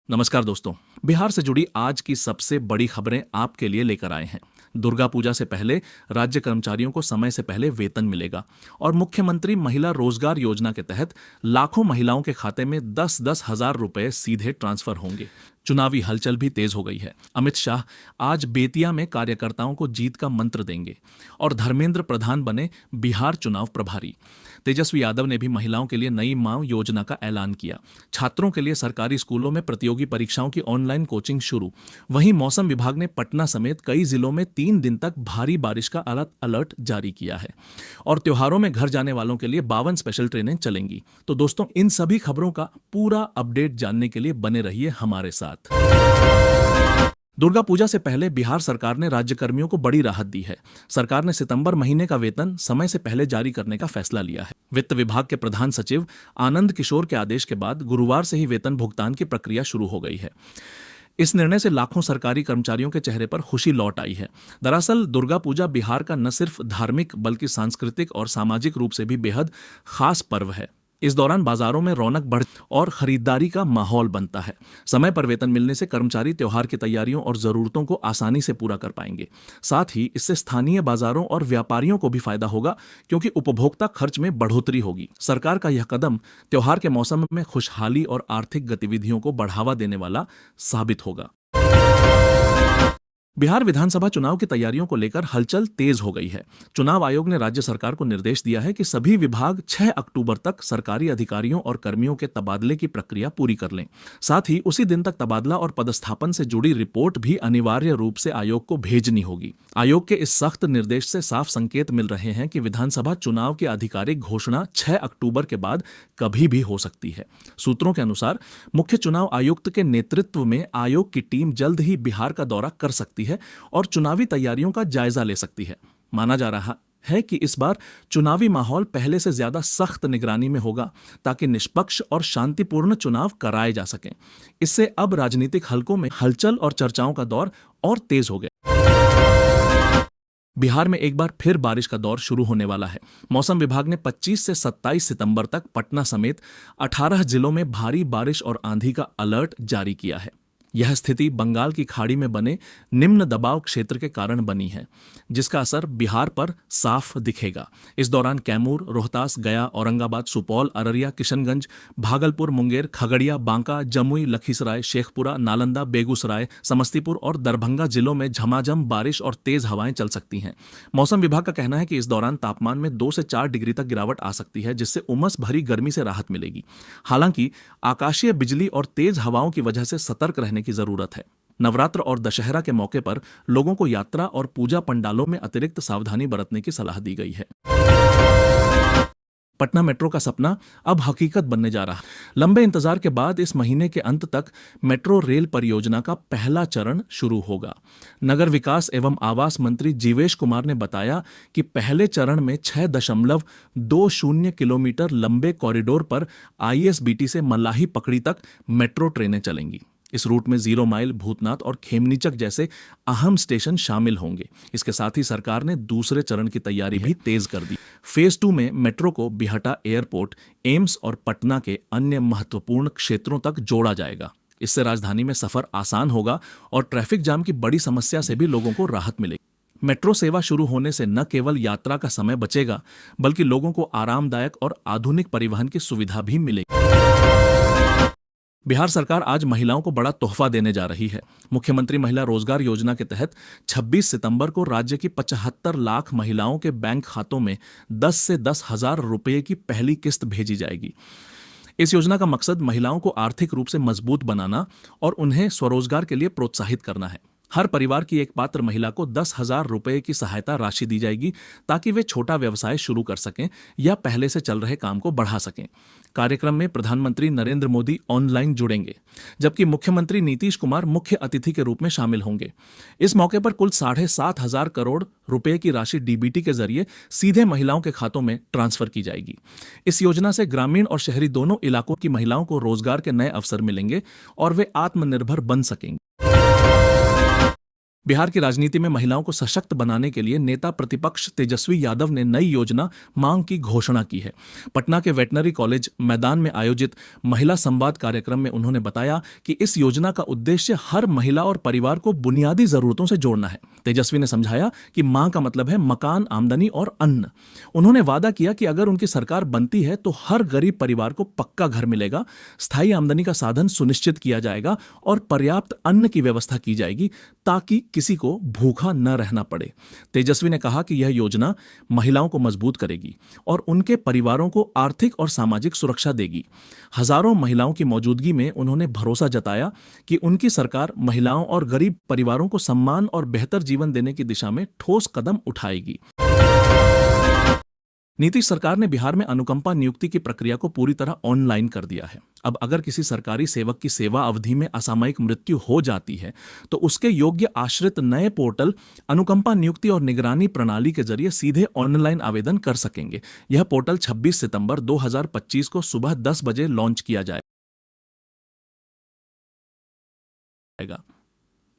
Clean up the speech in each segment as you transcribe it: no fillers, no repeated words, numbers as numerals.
नमस्कार दोस्तों। बिहार से जुड़ी आज की सबसे बड़ी खबरें आपके लिए लेकर आए हैं। दुर्गा पूजा से पहले राज्य कर्मचारियों को समय से पहले वेतन मिलेगा और मुख्यमंत्री महिला रोजगार योजना के तहत लाखों महिलाओं के खाते में 10-10 हजार रुपए सीधे ट्रांसफर होंगे। चुनावी हलचल भी तेज हो गई है। अमित शाह आज बेतिया में कार्यकर्ताओं को जीत का मंत्र देंगे और धर्मेंद्र प्रधान बने बिहार चुनाव प्रभारी। तेजस्वी यादव ने भी महिलाओं के लिए नई मां योजना का ऐलान किया। छात्रों के लिए सरकारी स्कूलों में प्रतियोगी परीक्षाओं की ऑनलाइन कोचिंग शुरू। वहीं मौसम विभाग ने पटना समेत कई जिलों में 3 दिन तक भारी बारिश का अलर्ट जारी किया है और त्योहारों में घर जाने वालों के लिए 52 स्पेशल ट्रेनें चलेंगी। तो दोस्तों, इन सभी खबरों का पूरा अपडेट जानने के लिए बने रहिए हमारे साथ। दुर्गा पूजा से पहले बिहार सरकार ने राज्यकर्मियों को बड़ी राहत दी है। सरकार ने सितंबर महीने का वेतन समय से पहले जारी करने का फैसला लिया है। वित्त विभाग के प्रधान सचिव आनंद किशोर के आदेश के बाद गुरुवार से ही वेतन भुगतान की प्रक्रिया शुरू हो गई है। इस निर्णय से लाखों सरकारी कर्मचारियों के चेहरे पर खुशी लौट आई है। दरअसल दुर्गा पूजा बिहार का न सिर्फ धार्मिक बल्कि सांस्कृतिक और सामाजिक रूप से भी बेहद खास पर्व है। इस दौरान बाजारों में रौनक बढ़ और खरीदारी का माहौल बनता है। समय पर वेतन मिलने से कर्मचारी त्योहार की तैयारियों और जरूरतों को आसानी से पूरा कर पाएंगे। साथ ही इससे स्थानीय बाजारों और व्यापारियों को भी फायदा होगा, क्योंकि उपभोक्ता खर्च में बढ़ोतरी होगी। सरकार का यह कदम त्योहार के मौसम में खुशहाली और आर्थिक गतिविधियों को बढ़ावा देने वाला साबित होगा। बिहार विधानसभा चुनाव की तैयारियों को लेकर हलचल तेज हो गई है। चुनाव आयोग ने राज्य सरकार को निर्देश दिया है कि सभी विभाग 6 अक्टूबर तक सरकारी अधिकारियों और कर्मियों के तबादले की प्रक्रिया पूरी कर लें। साथ ही उसी दिन तक तबादला और पदस्थापन से जुड़ी रिपोर्ट भी अनिवार्य रूप से आयोग को भेजनी होगी। आयोग के इस सख्त निर्देश से साफ संकेत मिल रहे हैं कि विधानसभा चुनाव की आधिकारिक घोषणा 6 अक्टूबर के बाद कभी भी हो सकती है। सूत्रों के अनुसार मुख्य चुनाव आयुक्त के नेतृत्व में आयोग की टीम जल्द ही बिहार का दौरा कर सकती है और चुनावी तैयारियों का जायजा ले सकती है। माना जा रहा है कि इस बार चुनावी माहौल पहले से ज्यादा सख्त निगरानी में होगा, ताकि निष्पक्ष और शांतिपूर्ण चुनाव कराए जा सकें। इससे अब राजनीतिक हलकों में हलचल और चर्चाओं का दौर और तेज हो गया। बिहार में एक बार फिर बारिश का दौर शुरू होने वाला है। मौसम विभाग ने 25 से 27 सितंबर तक पटना समेत 18 जिलों में भारी बारिश और आंधी का अलर्ट जारी किया है। यह स्थिति बंगाल की खाड़ी में बने निम्न दबाव क्षेत्र के कारण बनी है, जिसका असर बिहार पर साफ दिखेगा। इस दौरान कैमूर, रोहतास, गया, औरंगाबाद, सुपौल, अररिया, किशनगंज, भागलपुर, मुंगेर, खगड़िया, बांका, जमुई, लखीसराय, शेखपुरा, नालंदा, बेगूसराय, समस्तीपुर और दरभंगा जिलों में झमाझम बारिश और तेज हवाएं चल सकती हैं। मौसम विभाग का कहना है कि इस दौरान तापमान में 2 से 4 डिग्री तक गिरावट आ सकती है, जिससे उमस भरी गर्मी से राहत मिलेगी। हालांकि आकाशीय बिजली और तेज हवाओं की वजह से सतर्क रहने की जरूरत है। नवरात्र और दशहरा के मौके पर लोगों को यात्रा और पूजा पंडालों में अतिरिक्त सावधानी बरतने की सलाह दी गई है। पटना मेट्रो का सपना अब हकीकत बनने जा रहा है। लंबे इंतजार के बाद इस महीने के अंत तक मेट्रो रेल परियोजना का पहला चरण शुरू होगा। नगर विकास एवं आवास मंत्री जीवेश कुमार ने बताया कि पहले चरण में 6.20 किलोमीटर लंबे कॉरिडोर पर आईएसबीटी से मलाही पकड़ी तक मेट्रो ट्रेनें चलेंगी। इस रूट में 0 माइल, भूतनाथ और खेमनीचक जैसे अहम स्टेशन शामिल होंगे। इसके साथ ही सरकार ने दूसरे चरण की तैयारी भी तेज कर दी। फेज 2 में मेट्रो को बिहटा एयरपोर्ट, एम्स और पटना के अन्य महत्वपूर्ण क्षेत्रों तक जोड़ा जाएगा। इससे राजधानी में सफर आसान होगा और ट्रैफिक जाम की बड़ी समस्या से भी लोगों को राहत मिलेगी। मेट्रो सेवा शुरू होने से न केवल यात्रा का समय बचेगा, बल्कि लोगों को आरामदायक और आधुनिक परिवहन की सुविधा भी मिलेगी। बिहार सरकार आज महिलाओं को बड़ा तोहफा देने जा रही है। मुख्यमंत्री महिला रोजगार योजना के तहत 26 सितंबर को राज्य की 75 लाख महिलाओं के बैंक खातों में 10 से 10 हजार रुपये की पहली किस्त भेजी जाएगी। इस योजना का मकसद महिलाओं को आर्थिक रूप से मजबूत बनाना और उन्हें स्वरोजगार के लिए प्रोत्साहित करना है। हर परिवार की एक पात्र महिला को 10,000 रुपये की सहायता राशि दी जाएगी, ताकि वे छोटा व्यवसाय शुरू कर सकें या पहले से चल रहे काम को बढ़ा सकें। कार्यक्रम में प्रधानमंत्री नरेंद्र मोदी ऑनलाइन जुड़ेंगे, जबकि मुख्यमंत्री नीतीश कुमार मुख्य अतिथि के रूप में शामिल होंगे। इस मौके पर कुल 7,500 करोड़ रुपए की राशि डीबीटी के जरिए सीधे महिलाओं के खातों में ट्रांसफर की जाएगी। इस योजना से ग्रामीण और शहरी दोनों इलाकों की महिलाओं को रोजगार के नए अवसर मिलेंगे और वे आत्मनिर्भर बन सकेंगे। बिहार की राजनीति में महिलाओं को सशक्त बनाने के लिए नेता प्रतिपक्ष तेजस्वी यादव ने नई योजना मांग की घोषणा की है। पटना के वेटनरी कॉलेज मैदान में आयोजित महिला संवाद कार्यक्रम में उन्होंने बताया कि इस योजना का उद्देश्य हर महिला और परिवार को बुनियादी जरूरतों से जोड़ना है। तेजस्वी ने समझाया कि मां का मतलब है मकान, आमदनी और अन्न। उन्होंने वादा किया कि अगर उनकी सरकार बनती है तो हर गरीब परिवार को पक्का घर मिलेगा, स्थायी आमदनी का साधन सुनिश्चित किया जाएगा और पर्याप्त अन्न की व्यवस्था की जाएगी ताकि किसी को भूखा न रहना पड़े। तेजस्वी ने कहा कि यह योजना महिलाओं को मजबूत करेगी और उनके परिवारों को आर्थिक और सामाजिक सुरक्षा देगी। हजारों महिलाओं की मौजूदगी में उन्होंने भरोसा जताया कि उनकी सरकार महिलाओं और गरीब परिवारों को सम्मान और बेहतर जीवन देने की दिशा में ठोस कदम उठाएगी। नीतीश सरकार ने बिहार में अनुकंपा नियुक्ति की प्रक्रिया को पूरी तरह ऑनलाइन कर दिया है। अब अगर किसी सरकारी सेवक की सेवा अवधि में असामयिक मृत्यु हो जाती है तो उसके योग्य आश्रित नए पोर्टल अनुकंपा नियुक्ति और निगरानी प्रणाली के जरिए सीधे ऑनलाइन आवेदन कर सकेंगे। यह पोर्टल 26 सितंबर 2025 को सुबह 10 बजे लॉन्च किया जाएगा।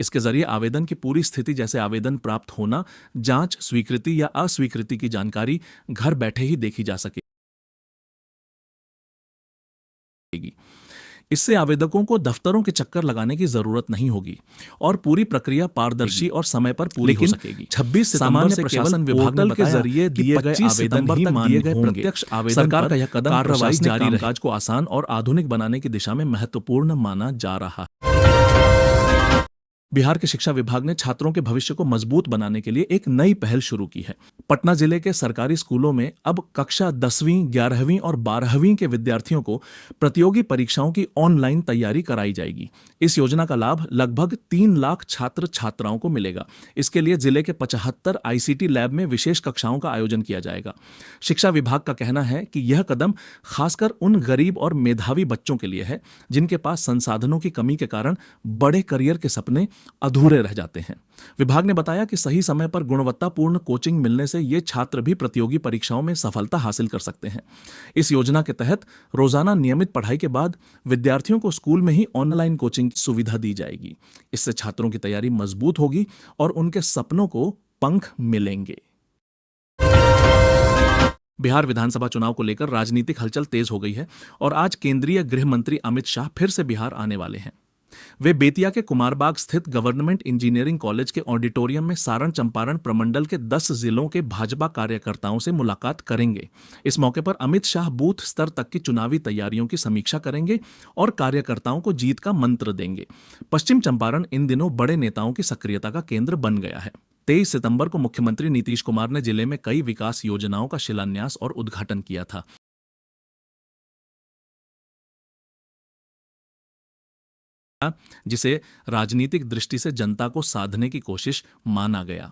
इसके जरिए आवेदन की पूरी स्थिति जैसे आवेदन प्राप्त होना, जांच, स्वीकृति या अस्वीकृति की जानकारी घर बैठे ही देखी जा सकेगी। इससे आवेदकों को दफ्तरों के चक्कर लगाने की जरूरत नहीं होगी और पूरी प्रक्रिया पारदर्शी और समय पर पूरी हो सकेगी। 26 सितंबर से प्रशासन विभाग के जरिए दिए गए आवेदन ही मान्य होंगे। प्रत्यक्ष आवेदन सरकार का यह कदम कार्रवाई जारी कामकाज को आसान और आधुनिक बनाने की दिशा में महत्वपूर्ण माना जा रहा है। बिहार के शिक्षा विभाग ने छात्रों के भविष्य को मजबूत बनाने के लिए एक नई पहल शुरू की है। पटना जिले के सरकारी स्कूलों में अब कक्षा 10वीं, 11वीं और 12वीं के विद्यार्थियों को प्रतियोगी परीक्षाओं की ऑनलाइन तैयारी कराई जाएगी। इस योजना का लाभ लगभग 3 लाख छात्र छात्राओं को मिलेगा। इसके लिए जिले के 75 आईसीटी लैब में विशेष कक्षाओं का आयोजन किया जाएगा। शिक्षा विभाग का कहना है कि यह कदम खासकर उन गरीब और मेधावी बच्चों के लिए है जिनके पास संसाधनों की कमी के कारण बड़े करियर के सपने अधूरे रह जाते हैं। विभाग ने बताया कि सही समय पर गुणवत्तापूर्ण कोचिंग मिलने से ये छात्र भी प्रतियोगी परीक्षाओं में सफलता हासिल कर सकते हैं। इस योजना के तहत रोजाना नियमित पढ़ाई के बाद विद्यार्थियों को स्कूल में ही ऑनलाइन कोचिंग की सुविधा दी जाएगी। इससे छात्रों की तैयारी मजबूत होगी और उनके सपनों को पंख मिलेंगे। बिहार विधानसभा चुनाव को लेकर राजनीतिक हलचल तेज हो गई है और आज केंद्रीय गृह मंत्री अमित शाह फिर से बिहार आने वाले हैं। वे बेतिया के कुमारबाग स्थित गवर्नमेंट इंजीनियरिंग कॉलेज के ऑडिटोरियम में सारण चंपारण प्रमंडल के 10 जिलों के भाजपा कार्यकर्ताओं से मुलाकात करेंगे। इस मौके पर अमित शाह बूथ स्तर तक की चुनावी तैयारियों की समीक्षा करेंगे और कार्यकर्ताओं को जीत का मंत्र देंगे। पश्चिम चंपारण इन दिनों बड़े नेताओं की सक्रियता का केंद्र बन गया है। 23 सितंबर को मुख्यमंत्री नीतीश कुमार ने जिले में कई विकास योजनाओं का शिलान्यास और उद्घाटन किया था, जिसे राजनीतिक दृष्टि से जनता को साधने की कोशिश माना गया।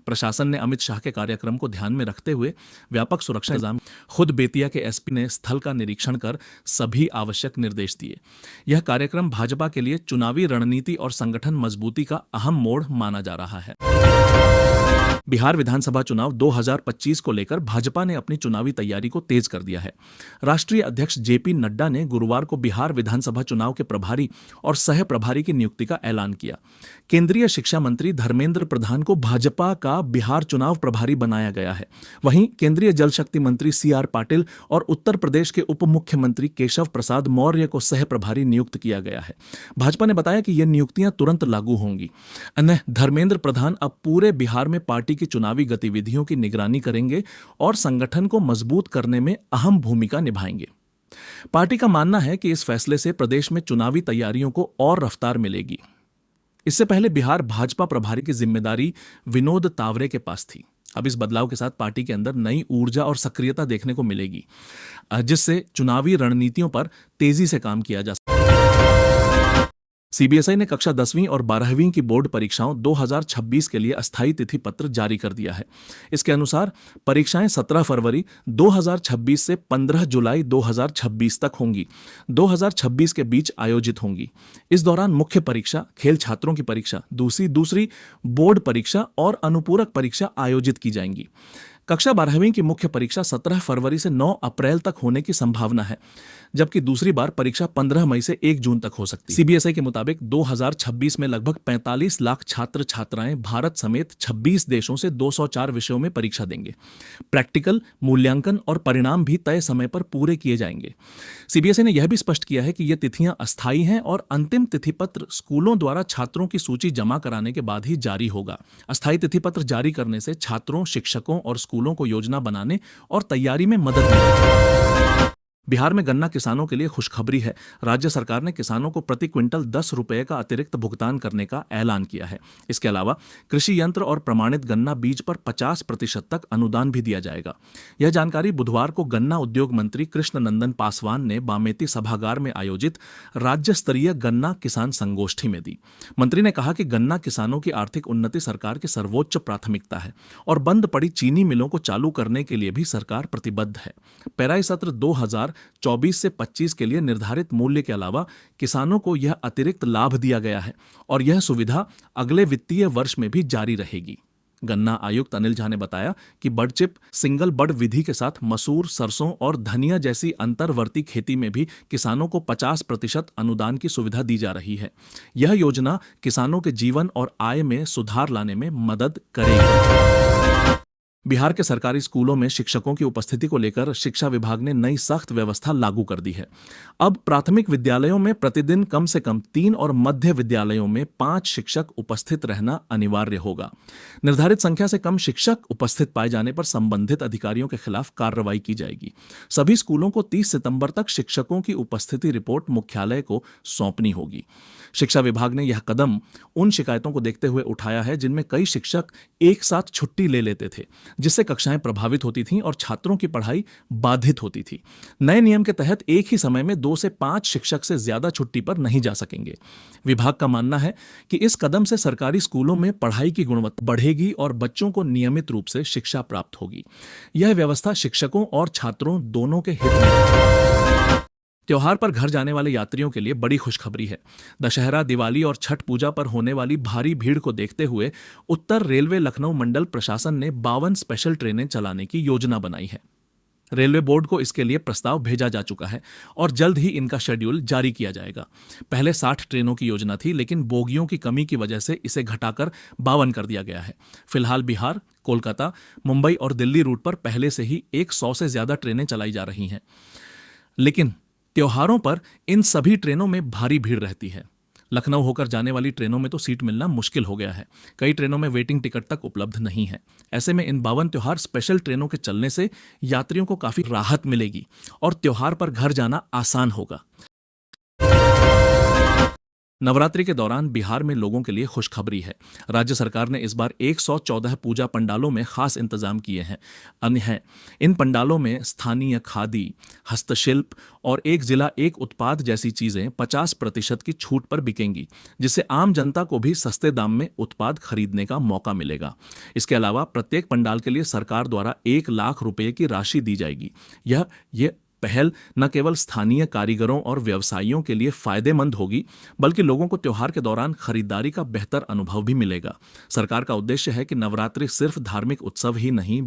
प्रशासन ने अमित शाह के कार्यक्रम को ध्यान में रखते हुए व्यापक सुरक्षा इंतजाम। खुद बेतिया के एसपी ने स्थल का निरीक्षण कर सभी आवश्यक निर्देश दिए। यह कार्यक्रम भाजपा के लिए चुनावी रणनीति और संगठन मजबूती का अहम मोड़ माना जा रहा है। बिहार विधानसभा चुनाव 2025 को लेकर भाजपा ने अपनी चुनावी तैयारी को तेज कर दिया है। राष्ट्रीय अध्यक्ष जेपी नड्डा ने गुरुवार को बिहार विधानसभा चुनाव के प्रभारी और सह प्रभारी की नियुक्ति का ऐलान किया। केंद्रीय शिक्षा मंत्री धर्मेंद्र प्रधान को भाजपा का बिहार चुनाव प्रभारी बनाया गया है। वहीं केंद्रीय जल शक्ति मंत्री सीआर पाटिल और उत्तर प्रदेश के उप मुख्यमंत्री केशव प्रसाद मौर्य को सह प्रभारी नियुक्त किया गया है। भाजपा ने बताया कि ये नियुक्तियां तुरंत लागू होंगी। अन्य धर्मेंद्र प्रधान अब पूरे बिहार में पार्टी की चुनावी गतिविधियों की निगरानी करेंगे और संगठन को मजबूत करने में अहम भूमिका निभाएंगे। पार्टी का मानना है कि इस फैसले से प्रदेश में चुनावी तैयारियों को और रफ्तार मिलेगी। इससे पहले बिहार भाजपा प्रभारी की जिम्मेदारी विनोद तावरे के पास थी। अब इस बदलाव के साथ पार्टी के अंदर नई ऊर्जा और सक्रियता देखने को मिलेगी, जिससे चुनावी रणनीतियों पर तेजी से काम किया जा सके। सीबीएसई ने कक्षा 10वीं और 12वीं की बोर्ड परीक्षाओं 2026 के लिए अस्थायी तिथि पत्र जारी कर दिया है। इसके अनुसार परीक्षाएं 17 फरवरी 2026 से 15 जुलाई 2026 तक होंगी। 2026 के बीच आयोजित होंगी। इस दौरान मुख्य परीक्षा, खेल छात्रों की परीक्षा, दूसरी बोर्ड परीक्षा और अनुपूरक परीक्षा आयोजित की जाएंगी। कक्षा 12वीं की मुख्य परीक्षा 17 फरवरी से 9 अप्रैल तक होने की संभावना है, जबकि दूसरी बार परीक्षा 15 मई से 1 जून तक हो सकती है। सीबीएसई के मुताबिक 2026 में लगभग 45 लाख छात्र छात्राएं भारत समेत 26 देशों से 204 विषयों में परीक्षा देंगे। प्रैक्टिकल, मूल्यांकन और परिणाम भी तय समय पर पूरे किए जाएंगे। सीबीएसई ने यह भी स्पष्ट किया है कि ये तिथियां अस्थायी हैं और अंतिम तिथि पत्र स्कूलों द्वारा छात्रों की सूची जमा कराने के बाद ही जारी होगा। अस्थायी तिथि पत्र जारी करने से छात्रों, शिक्षकों और स्कूलों को योजना बनाने और तैयारी में मदद मिलेगी। बिहार में गन्ना किसानों के लिए खुशखबरी है। राज्य सरकार ने किसानों को प्रति क्विंटल 10 रुपये का अतिरिक्त भुगतान करने का ऐलान किया है। इसके अलावा कृषि यंत्र और प्रमाणित गन्ना बीज पर 50% तक अनुदान भी दिया जाएगा। यह जानकारी बुधवार को गन्ना उद्योग मंत्री कृष्ण नंदन पासवान ने बामेती सभागार में आयोजित राज्य स्तरीय गन्ना किसान संगोष्ठी में दी। मंत्री ने कहा कि गन्ना किसानों की आर्थिक उन्नति सरकार की सर्वोच्च प्राथमिकता है और बंद पड़ी चीनी मिलों को चालू करने के लिए भी सरकार प्रतिबद्ध है। पेराई सत्र 2024 से 25 के लिए निर्धारित मूल्य के अलावा किसानों को यह अतिरिक्त लाभ दिया गया है और यह सुविधा अगले वित्तीय वर्ष में भी जारी रहेगी। गन्ना आयुक्त अनिल झा ने बताया कि बड चिप, सिंगल बड विधि के साथ मसूर, सरसों और धनिया जैसी अंतर्वर्ती खेती में भी किसानों को 50% अनुदान की सुविधा दी जा रही है। यह योजना किसानों के जीवन और आय में सुधार लाने में मदद करेगी। बिहार के सरकारी स्कूलों में शिक्षकों की उपस्थिति को लेकर शिक्षा विभाग ने नई सख्त व्यवस्था लागू कर दी है। अब प्राथमिक विद्यालयों में प्रतिदिन कम से कम 3 और मध्य विद्यालयों में 5 शिक्षक उपस्थित रहना अनिवार्य होगा। निर्धारित संख्या से कम शिक्षक उपस्थित पाए जाने पर संबंधित अधिकारियों के खिलाफ कार्रवाई की जाएगी। सभी स्कूलों को 30 सितंबर तक शिक्षकों की उपस्थिति रिपोर्ट मुख्यालय को सौंपनी होगी। शिक्षा विभाग ने यह कदम उन शिकायतों को देखते हुए उठाया है जिनमें कई शिक्षक एक साथ छुट्टी ले लेते थे, जिससे कक्षाएं प्रभावित होती थीं और छात्रों की पढ़ाई बाधित होती थी। नए नियम के तहत एक ही समय में 2 से 5 शिक्षक से ज्यादा छुट्टी पर नहीं जा सकेंगे। विभाग का मानना है कि इस कदम से सरकारी स्कूलों में पढ़ाई की गुणवत्ता बढ़ेगी और बच्चों को नियमित रूप से शिक्षा प्राप्त होगी। यह व्यवस्था शिक्षकों और छात्रों दोनों के हित में है। त्योहार पर घर जाने वाले यात्रियों के लिए बड़ी खुशखबरी है। दशहरा, दिवाली और छठ पूजा पर होने वाली भारी भीड़ को देखते हुए उत्तर रेलवे लखनऊ मंडल प्रशासन ने 52 स्पेशल ट्रेनें चलाने की योजना बनाई है। रेलवे बोर्ड को इसके लिए प्रस्ताव भेजा जा चुका है और जल्द ही इनका शेड्यूल जारी किया जाएगा। पहले 60 ट्रेनों की योजना थी, लेकिन बोगियों की कमी की वजह से इसे घटाकर 52 कर दिया गया है। फिलहाल बिहार, कोलकाता, मुंबई और दिल्ली रूट पर पहले से ही 100 से ज्यादा ट्रेनें चलाई जा रही हैं, लेकिन त्योहारों पर इन सभी ट्रेनों में भारी भीड़ रहती है। लखनऊ होकर जाने वाली ट्रेनों में तो सीट मिलना मुश्किल हो गया है। कई ट्रेनों में वेटिंग टिकट तक उपलब्ध नहीं है। ऐसे में इन 52 त्योहार स्पेशल ट्रेनों के चलने से यात्रियों को काफी राहत मिलेगी और त्योहार पर घर जाना आसान होगा। नवरात्रि के दौरान बिहार में लोगों के लिए खुशखबरी है। राज्य सरकार ने इस बार 114 पूजा पंडालों में खास इंतजाम किए हैं। इन पंडालों में स्थानीय खादी, हस्तशिल्प और एक जिला एक उत्पाद जैसी चीजें 50% की छूट पर बिकेंगी, जिससे आम जनता को भी सस्ते दाम में उत्पाद खरीदने का मौका मिलेगा। इसके अलावा प्रत्येक पंडाल के लिए सरकार द्वारा 1 लाख रुपए की राशि दी जाएगी। यह पहल न केवल स्थानीय कारीगरों और व्यवसायियों के लिए फायदेमंद होगी, बल्कि लोगों को त्योहार के दौरान खरीदारी का बेहतर अनुभव भी मिलेगा। सरकार का उद्देश्य है कि नवरात्रि सिर्फ धार्मिक उत्सव ही नहीं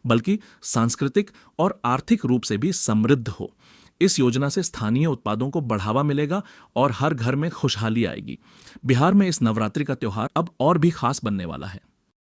बल्कि सांस्कृतिक और आर्थिक रूप से भी समृद्ध हो। इस योजना से स्थानीय उत्पादों को बढ़ावा मिलेगा और हर घर में खुशहाली आएगी। बिहार में इस नवरात्रि का त्योहार अब और भी खास बनने वाला है।